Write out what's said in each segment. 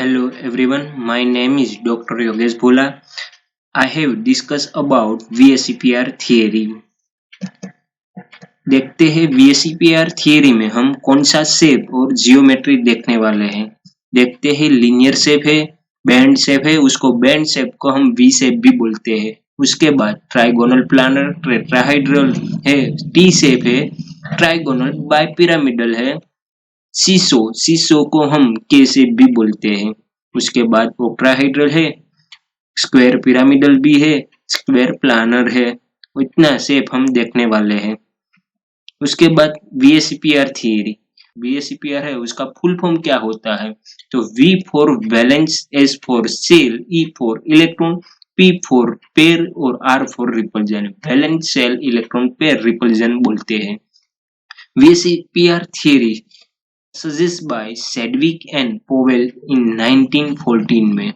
Hello everyone, my name is Dr. Yogesh Bhola. I have discussed about VSEPR theory. देखते हैं VSEPR theory में हम कौन सा शेप और जियोमेट्री देखने वाले हैं। देखते हैं लीनियर शेप है, बैंड शेप है, उसको बैंड शेप को हम V शेप भी बोलते हैं। उसके बाद ट्राइगोनल प्लानर, टेट्राहाइड्रल है, टी शेप है, ट्राइगोनल बाइपिरामिडल है, सीसो को हम के शेप भी बोलते हैं। उसके बाद ओक्टाहाइड्रल है, स्क्वायर पिरामिडल भी है, स्क्वायर प्लानर है। इतना शेप हम देखने वाले हैं। उसके बाद VSEPR थियरी। VSEPR है, उसका फुल फॉर्म क्या होता है? तो V for valence, S for shell, E for electron, P for pair और R for repulsion. Valence shell electron pair repulsion बोलते हैं। VSEPR theory suggest by Sidgwick and Powell in 1914 में।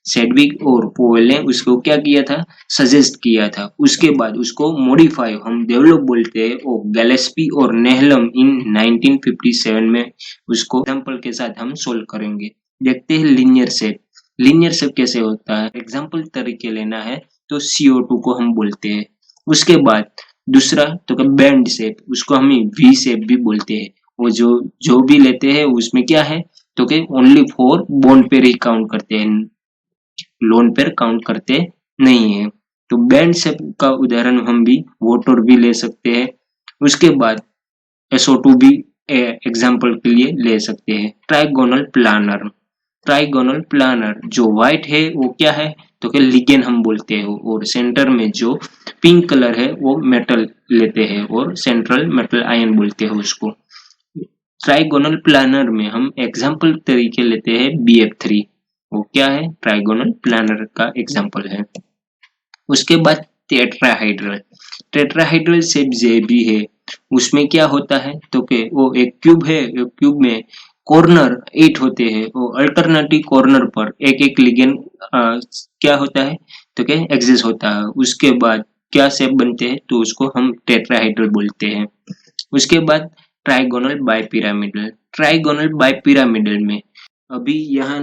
सेडविक और Powell ने उसको क्या किया था? सजेस्ट किया था। उसके बाद उसको मॉडिफाई हम डेवलप बोलते हैं और गैलेस्पी और नेहलम इन 1957 में उसको एग्जांपल के साथ हम सोल्व करेंगे। देखते हैं लीनियर शेप। लीनियर शेप कैसे होता है? एग्जांपल तरीके लेना है तो CO2 को हम बोलते हैं। उसके बाद दूसरा तो बैंड शेप, उसको हम V शेप भी बोलते हैं। वो जो भी लेते हैं उसमें क्या है तो कि only for bond pair he count करते हैं, लोन पेयर काउंट करते नहीं है। तो बैंड शेप का उदाहरण हम भी वाटर भी ले सकते हैं। उसके बाद SO2 भी एग्जांपल के लिए ले सकते हैं। ट्राइगोनल प्लानर, ट्राइगोनल प्लानर जो व्हाइट है वो क्या है तो कि लिगेन हम बोलते हैं, और सेंटर में जो पिंक कलर है वो मेटल लेते हैं और सेंट्रल मेटल आयन बोलते हैं उसको। ट्राइगोनल प्लानर में हम एग्जांपल तरीके लेते हैं BF3, वो क्या है? ट्राइगोनल प्लानर का एग्जांपल है। उसके बाद टेट्राहाइड्रल, टेट्राहाइड्रल शेप जे भी है, उसमें क्या होता है तो कि वो एक क्यूब है, एक क्यूब में कॉर्नर 8 होते हैं, वो अल्टरनेटिव कॉर्नर पर एक एक लिगेंड क्या होता है तो कि एग्जिस्ट होता है। उसके बाद क्या शेप बनते हैं तो उसको हम टेट्राहाइड्रल बोलते हैं। उसके बाद ट्राइगोनल बाइपिरामिडल, ट्राइगोनल बाइपिरामिडल में अभी यहाँ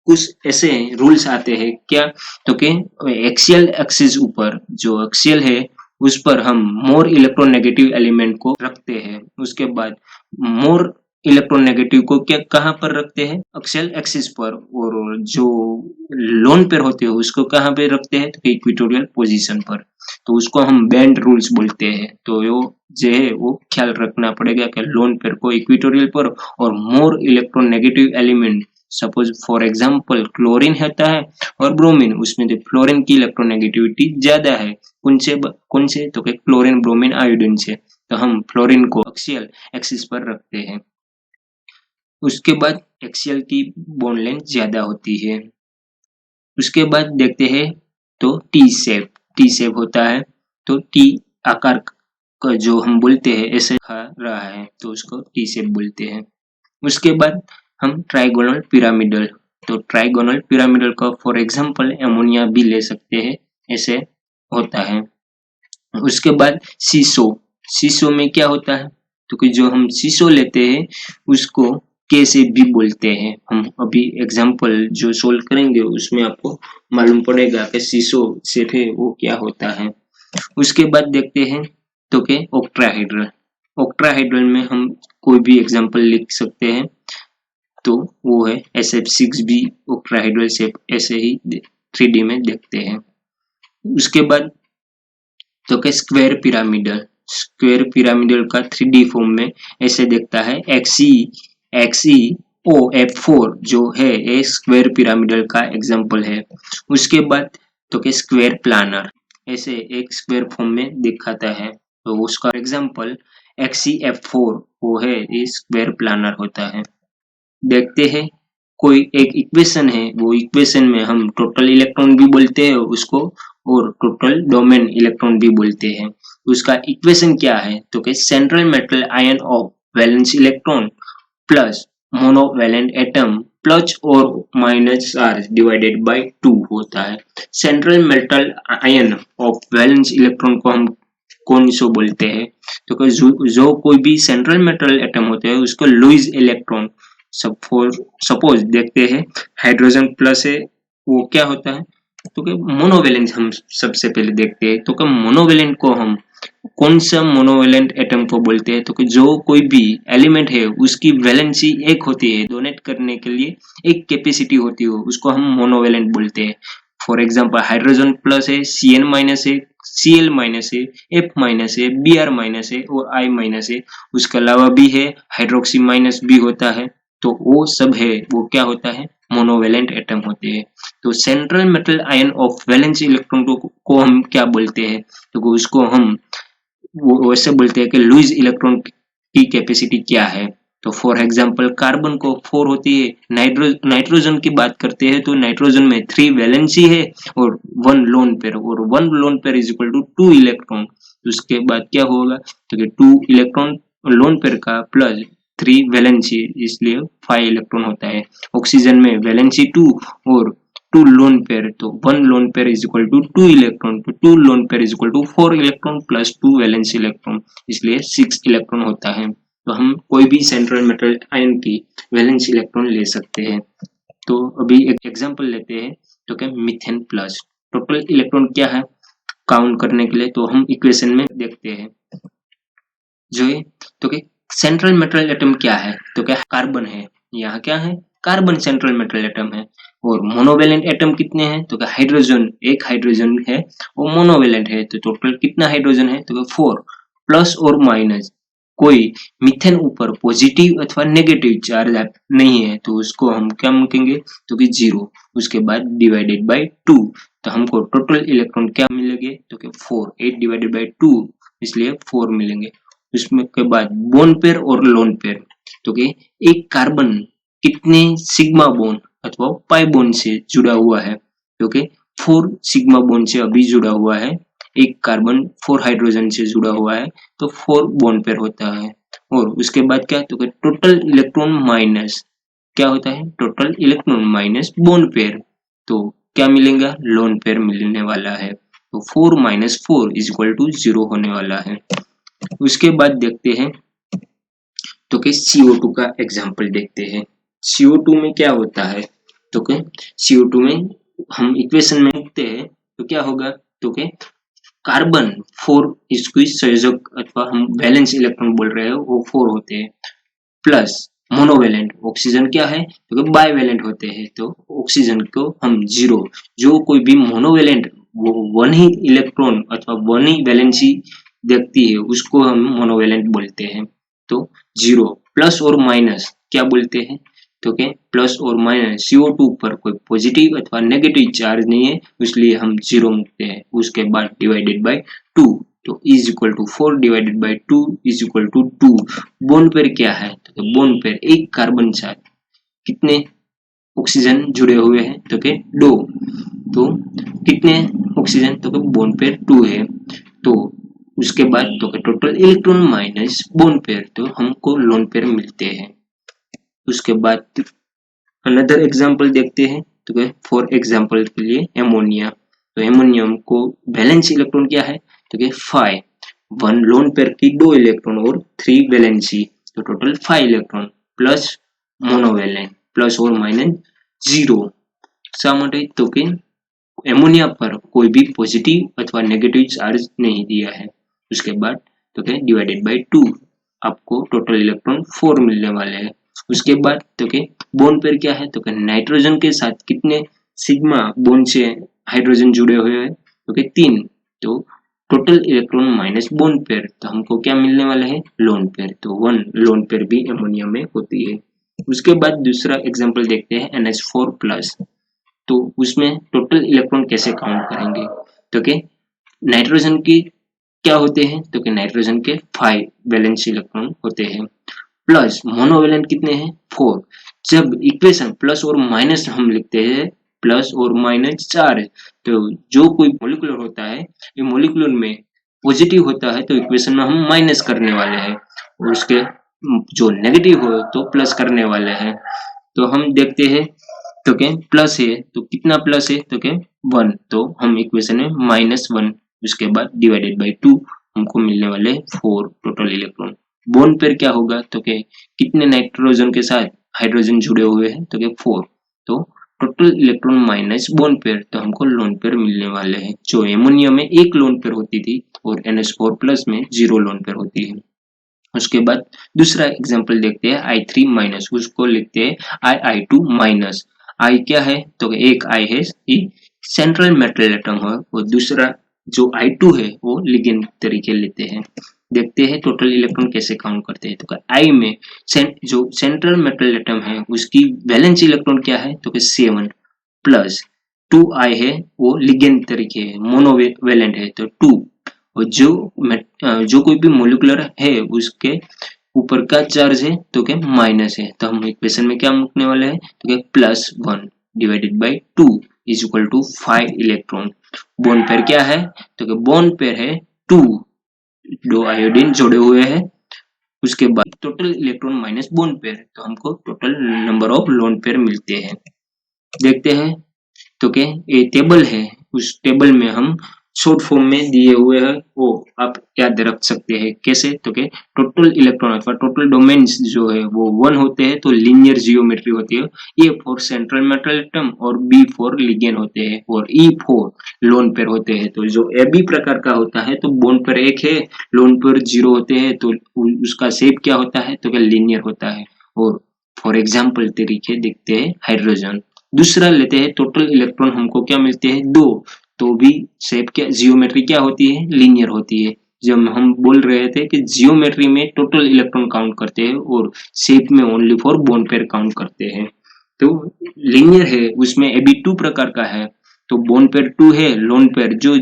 कुछ ऐसे रूल्स आते हैं क्या तो कि एक्सियल एक्सिस ऊपर जो एक्सियल है उस पर हम मोर इलेक्ट्रोनेगेटिव एलिमेंट को रखते हैं। उसके बाद मोर इलेक्ट्रोनेगेटिव को क्या कहाँ पर रखते हैं? एक्सियल एक्सिस पर। और जो लोन पेयर होते हैं उसको कहाँ पे रखते हैं तो इक्वेटोरियल पोजीशन पर। तो उसको हम बैंड रूल्स बोलते हैं। तो जो है वो ख्याल रखना पड़ेगा कि लोन पेयर को इक्वेटोरियल पर और more electronegative element, suppose for example chlorine होता है और ब्रोमीन, उसमें जो फ्लोरीन की इलेक्ट्रोनेगेटिविटी ज्यादा है, कौन से तो कि क्लोरीन, ब्रोमीन, आयोडीन से। तो हम फ्लोरीन को एक्सियल एक्सिस पर रखते हैं। उसके बाद एक्सियल की बॉन्ड लेंथ ज्यादा होती है। उसके बाद देखते हैं तो टी शेप, टी शेप होता है तो टी आकार का जो हम बोलते हैं ऐसे खा रहा है तो उसको टी शेप बोलते हैं। उसके बाद हम ट्राइगोनल पिरामिडल, तो ट्राइगोनल पिरामिडल का फॉर एग्जांपल अमोनिया भी ले सकते हैं, ऐसे होता है। उसके बाद सीसो, सीसो में क्या होता है तो कि जो हम सीसो लेते हैं उसको के से भी बोलते हैं। हम अभी एग्जांपल जो सोल्व करेंगे उसमें आपको मालूम पड़ेगा कि सीसो से है वो क्या होता है। उसके बाद देखते हैं तो कि ऑक्ट्राहाइड्रल, ऑक्ट्राहाइड्रल में हम कोई भी एग्जांपल लिख सकते हैं तो वो है SF6B ऑक्ट्राहाइड्रल शेप, ऐसे ही 3D में देखते हैं। उसके बाद तो कि स्क्वायर पिरामिडल, स्क्वायर पिरामिडल का 3D फॉर्म में ऐसे दिखता है। XeOF4 जो है एक स्क्वायर पिरामिडल का एग्जांपल है। उसके बाद तो कि स्क्वायर प्लानर ऐसे एक स्क्वायर फॉर्म में दिखाता है, तो उसका एग्जांपल XeF4 वो है ये स्क्वायर प्लानर होता है। देखते हैं कोई एक इक्वेशन है, वो इक्वेशन में हम टोटल इलेक्ट्रॉन भी बोलते हैं उसको और टोटल डोमेन इलेक्ट्रॉन भी बोलते हैं। उसका इक्वेशन क्या है तो कि central metal ion of valence electron plus monovalent atom plus और माइनस आर डिवाइडेड बाय 2 होता है। Central metal ion of valence electron को हम कौन सो बोलते हैं तो कि जो कोई भी सेंट्रल मेटल एटम होते हैं उसको लुईस इलेक्ट्रॉन सब फॉर सपोज देखते हैं हाइड्रोजन प्लस है, वो क्या होता है, तो कि मोनोवेलेंट हम सबसे पहले देखते हैं। तो कि मोनोवेलेंट को हम कौन सा मोनोवेलेंट एटम को बोलते हैं, तो कि जो कोई भी एलिमेंट है उसकी वैलेंसी एक होती है, डोनेट करने के लिए एक कैपेसिटी होती है, उसको हम मोनोवेलेंट बोलते हैं। फॉर एग्जांपल हाइड्रोजन प्लस है, Cn माइनस है, Cl माइनस है, F माइनस है, Br माइनस है और I माइनस है। उसके अलावा भी है हाइड्रोक्सी माइनस भी होता है। तो वो सब है, वो क्या होता है, मोनोवेलेंट एटम होते हैं। तो central metal ion of valence electron को हम क्या बोलते हैं, तो उसको हम वो वैसे बोलते हैं कि लुईस इलेक्ट्रॉन की कैपेसिटी क्या है। तो फॉर एग्जांपल कार्बन को 4 होती है, नाइट्रोजन की बात करते हैं तो नाइट्रोजन में 3 वैलेंसी है और 1 लोन पेयर, और 1 lone pair is equal to 2 electron. तो उसके बाद क्या होगा, तो कि 2 इलेक्ट्रॉन लोन पेयर का प्लस 3 वैलेंसी, इसलिए 5 इलेक्ट्रॉन होता है। ऑक्सीजन में वैलेंसी 2 और 2 लोन पेयर, तो 1 lone pair is equal to 2 electron, तो 2 lone pair is equal to 4 electron plus 2 valence electron, इसलिए 6 इलेक्ट्रॉन होता है। तो हम कोई भी सेंट्रल मेटल आयन की वैलेंस इलेक्ट्रॉन ले सकते हैं। तो अभी एक एग्जांपल लेते हैं, तो क्या मीथेन प्लस, टोटल इलेक्ट्रॉन क्या है काउंट करने के लिए, तो हम इक्वेशन में देखते हैं जो है, तो क्या सेंट्रल मेटल एटम क्या है, तो क्या कार्बन है, यहाँ क्या है, कार्बन सेंट्रल मेटल एटम है। और मोनोवेलेंट एटम कितने हैं, तो क्या हाइड्रोजन, एक हाइड्रोजन है, वो मोनोवेलेंट है, तो टोटल कितना हाइड्रोजन है, तो क्या 4 प्लस और माइनस, कोई मीथेन ऊपर पॉजिटिव अथवा नेगेटिव चार्ज नहीं है तो उसको हम क्या लिखेंगे, तो कि 0, उसके बाद डिवाइडेड बाय 2, तो हमको टोटल इलेक्ट्रॉन क्या मिलेंगे, तो कि 4, 8 डिवाइडेड बाय 2, इसलिए 4 मिलेंगे। उसमें के बाद बोन पेयर और लोन पेयर, तो कि एक कार्बन कितने सिग्मा बोन अथवा पाई बोन से जुड़ा हुआ है, तो कि 4 सिग्मा बोन से अभी जुड़ा हुआ है, एक कार्बन 4 हाइड्रोजन से जुड़ा हुआ है, तो 4 बोन पेयर होता है। और उसके बाद क्या, तो कि टोटल इलेक्ट्रॉन माइनस क्या होता है, total electron minus bone pair, तो क्या मिलेगा, लोन पेयर मिलने वाला है। तो 4 माइनस 4 इज इक्वल टू 0 होने वाला है। उसके बाद देखते हैं, तो कि CO2 का एग्जांपल देखते हैं। CO2 में क्या होता है, तो कि CO2 में हम इक्वेशन में लिखते हैं तो क्या होगा, तो कि कार्बन 4 इसकी संयोजक अथवा हम वैलेंस इलेक्ट्रॉन बोल रहे हैं वो 4 होते हैं, प्लस मोनोवेलेंट ऑक्सीजन क्या है, तो कि बाइवेलेंट होते हैं, तो ऑक्सीजन को हम 0, जो कोई भी मोनोवेलेंट वो 1 ही इलेक्ट्रॉन अथवा 1 ही वैलेंसी देखती है उसको हम मोनोवेलेंट बोलते हैं। तो 0 प्लस और माइनस क्या बोलते हैं, तो क्या प्लस और माइनस CO2 पर कोई पॉजिटिव अथवा नेगेटिव चार्ज नहीं है इसलिए हम 0 मुकते हैं। उसके बाद डिवाइडेड बाय 2, तो is equal to 4 divided by 2 is equal to 2। Bond pair क्या है, तो बोन पेयर एक कार्बन साथ कितने ऑक्सीजन जुड़े हुए हैं, तो के 2, तो कितने ऑक्सीजन, तो के बोन पेयर 2 है। तो उसके बाद तो के total electron minus bone pair, तो हमको लोन पेयर मिलते हैं। उसके बाद अनदर एग्जांपल देखते हैं, तो फॉर एग्जांपल के लिए एमोनिया, तो एमोनियम को वैलेंस इलेक्ट्रॉन क्या है, तो कि 5, 1 लोन पेयर की 2 इलेक्ट्रॉन और 3 वैलेंसी, तो total 5 electron plus monovalent plus और माइनस 0 શા માટે, तो कि एमोनिया पर कोई भी पॉजिटिव अथवा नेगेटिव चार्ज नहीं दिया है। उसके बाद तो क्या डिवाइडेड बाय 2, आपको टोटल इलेक्ट्रॉन 4 मिलने वाले हैं। उसके बाद तो कि बोन पेयर क्या है, तो कि नाइट्रोजन के साथ कितने सिग्मा बोन से हाइड्रोजन जुड़े हुए हैं, तो कि 3, तो total electron minus bone pair, तो हमको क्या मिलने वाला है, लोन पेयर, तो 1 लोन पेयर भी एमोनिया में होती है। उसके बाद दूसरा एग्जांपल देखते हैं NH4 प्लस, तो उसमें टोटल इलेक्ट्रॉन कैसे काउंट करेंगे, तो कि नाइट्रोजन की क्या होते हैं, तो कि नाइट्रोजन के 5 वैलेंस इलेक्ट्रॉन होते हैं, प्लस मोनोवेलेंट कितने हैं, 4। जब इक्वेशन प्लस और माइनस हम लिखते हैं, प्लस और माइनस 4 है, तो जो कोई मोलिकुलर होता है, ये मोलिकुलर में पॉजिटिव होता है तो इक्वेशन में हम माइनस करने वाले हैं, और उसके जो नेगेटिव हो तो प्लस करने वाले हैं। तो हम देखते हैं, तो क्या प्लस है, तो कितना प्लस है, तो क्या 1, तो हम इक्वेशन में -1, उसके बाद डिवाइडेड बाय 2, हमको मिलने वाले 4 टोटल इलेक्ट्रॉन। बोन पेयर क्या होगा, तो क्या कितने नाइट्रोजन के साथ हाइड्रोजन जुड़े हुए हैं तो क्या 4, तो total electron minus bone pair, तो हमको लोन पेयर मिलने वाले हैं। जो एमोनिया में एक लोन पेयर होती थी और NH4 प्लस में 0 लोन पेयर होती है। उसके बाद दूसरा एग्जांपल देखते हैं I3 माइनस, उसको लिखते हैं I2 माइनस। I क्या है तो एक I है सेंट्रल मेटल एटम है और दूसरा जो I2 है वो लिगेंड तरीके लेते हैं। देखते हैं टोटल इलेक्ट्रॉन कैसे काउंट करते हैं। तो I में जो सेंट्रल मेटल एटम है उसकी वैलेंस इलेक्ट्रॉन क्या है तो 7 प्लस 2I है वो लिगेंड तरीके है, मोनोवेलेंट है तो 2, और जो कोई भी मोलिकुलर है उसके ऊपर का चार्ज है तो क्या माइनस है, तो हम इक्वेशन में क्या मुकने वाले हैं तो क्या +1 divided by 2 is equal to 5 electron. Bond pair क्या है तो क्या बोन पेयर है 2, दो आयोडीन जोड़े हुए हैं। उसके बाद total electron minus bone pair, तो हमको total number of lone pair मिलते हैं। देखते हैं तो क्या ये टेबल है, उस टेबल में हम शॉर्ट फॉर्म में दिए हुए हैं वो आप याद रख सकते हैं। कैसे तो क्या टोटल इलेक्ट्रॉन अथवा टोटल डोमेन्स जो है वो 1 होते हैं तो लीनियर जियोमेट्री होती है। A for central metal atom और बी फॉर लिगेंड होते हैं और ई फॉर लोन पेयर होते हैं। तो जो ए बी प्रकार का होता है तो बोन पेयर 1 है, लोन पेयर 0 होते हैं तो उसका शेप क्या होता है तो क्या लीनियर होता है। और फॉर एग्जाम्पल तरीके देखते हैं हाइड्रोजन। दूसरा लेते हैं टोटल इलेक्ट्रॉन हमको क्या मिलते हैं 2, तो भी शेप क्या जियोमेट्री क्या होती है लीनियर होती है। जब हम बोल रहे थे कि जियोमेट्री में टोटल इलेक्ट्रॉन काउंट करते हैं और शेप में only for bone pair count करते हैं। तो लीनियर है उसमें Ab2 प्रकार का है तो बोन पेयर 2 है, लोन पेयर जो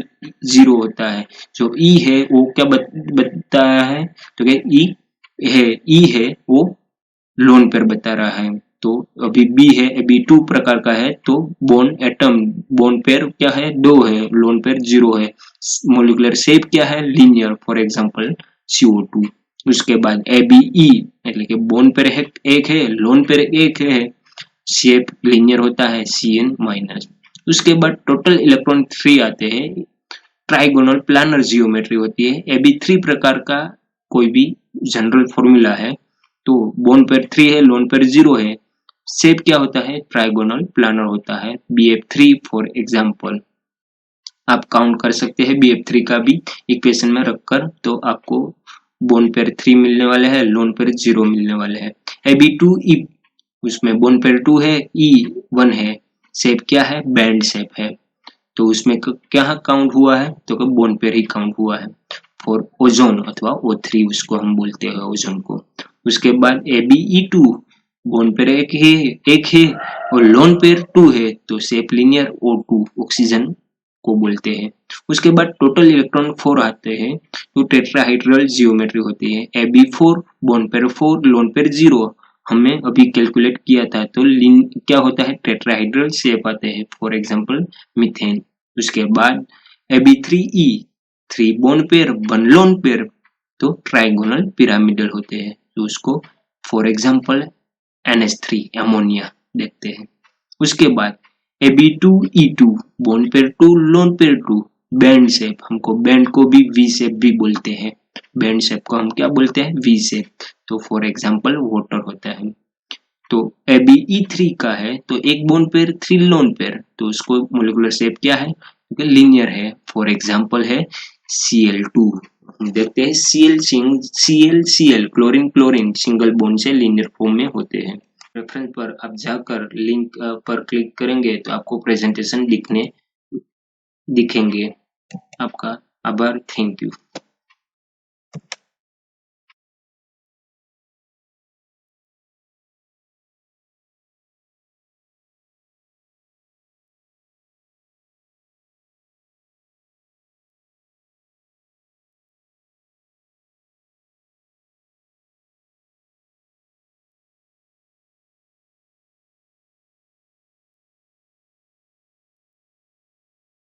0 होता है। जो ई है वो क्या बताया है तो क्या ई है वो लोन पेयर बता रहा है। तो अभी बी है Ab2 प्रकार का है तो बोन एटम बोन पेयर क्या है 2 है, लोन पेयर 0 है। मोलिकुलर शेप क्या है लीनियर, फॉर एग्जांपल CO2। उसके बाद Abe એટલે કે बोन पेयर 1 है, लोन पेयर 1 है, शेप लीनियर होता है Cn माइनस। उसके बाद टोटल इलेक्ट्रॉन 3 आते हैं, ट्राइगोनल प्लानर जियोमेट्री होती है। Ab3 प्रकार का कोई भी जनरल फॉर्मूला है तो बोन पेयर 3 है, लोन पेयर 0 है, शेप क्या होता है ट्राइगोनल प्लानर होता है। Bf3 फॉर एग्जांपल आप काउंट कर सकते हैं Bf3 का भी इक्वेशन में रखकर, तो आपको बोन पेयर 3 मिलने वाले हैं, लोन पेयर 0 मिलने वाले हैं। Ab2 उसमें बोन पेयर 2 है, E1 है, शेप क्या है बैंड शेप है, तो उसमें क्या काउंट हुआ है तो बोन पेयर ही काउंट हुआ है। फॉर ओजोन अथवा O3 उसको हम बोलते हैं ओजोन को। उसके बाद Abe2 बोन पेयर एक है और लोन पेयर 2 है तो शेप लीनियर O2 ऑक्सीजन को बोलते हैं। उसके बाद टोटल इलेक्ट्रॉन 4 आते हैं तो टेट्राहाइड्रल जियोमेट्री होती है। Ab4 bone pair 4 lone pair 0 हमने अभी कैलकुलेट किया था तो क्या होता है टेट्राहाइड्रल शेप आते हैं, फॉर एग्जांपल मीथेन। उसके बाद Ab3E 3 bone pair 1 lone pair तो ट्राइगोनल पिरामिडल होते हैं, तो उसको फॉर एग्जांपल NH3 अमोनिया देखते हैं। उसके बाद Ab2E2 bone pair 2 lone pair 2 band shape, हमको बैंड को भी V शेप भी बोलते हैं, बैंड शेप को हम क्या बोलते हैं V शेप, तो फॉर एग्जांपल वाटर होता है। तो Abe3 का है तो एक बोन पेयर 3 लोन पेयर तो उसको मोलिकुलर शेप क्या है क्योंकि लीनियर है, फॉर एग्जांपल है Cl2। देखते हैं Cl chlorine chlorine single bond से लीनियर फॉर्म में होते हैं। रेफरेंस पर आप जाकर लिंक पर क्लिक करेंगे तो आपको प्रेजेंटेशन दिखेंगे। आपका आभार, थैंक यू।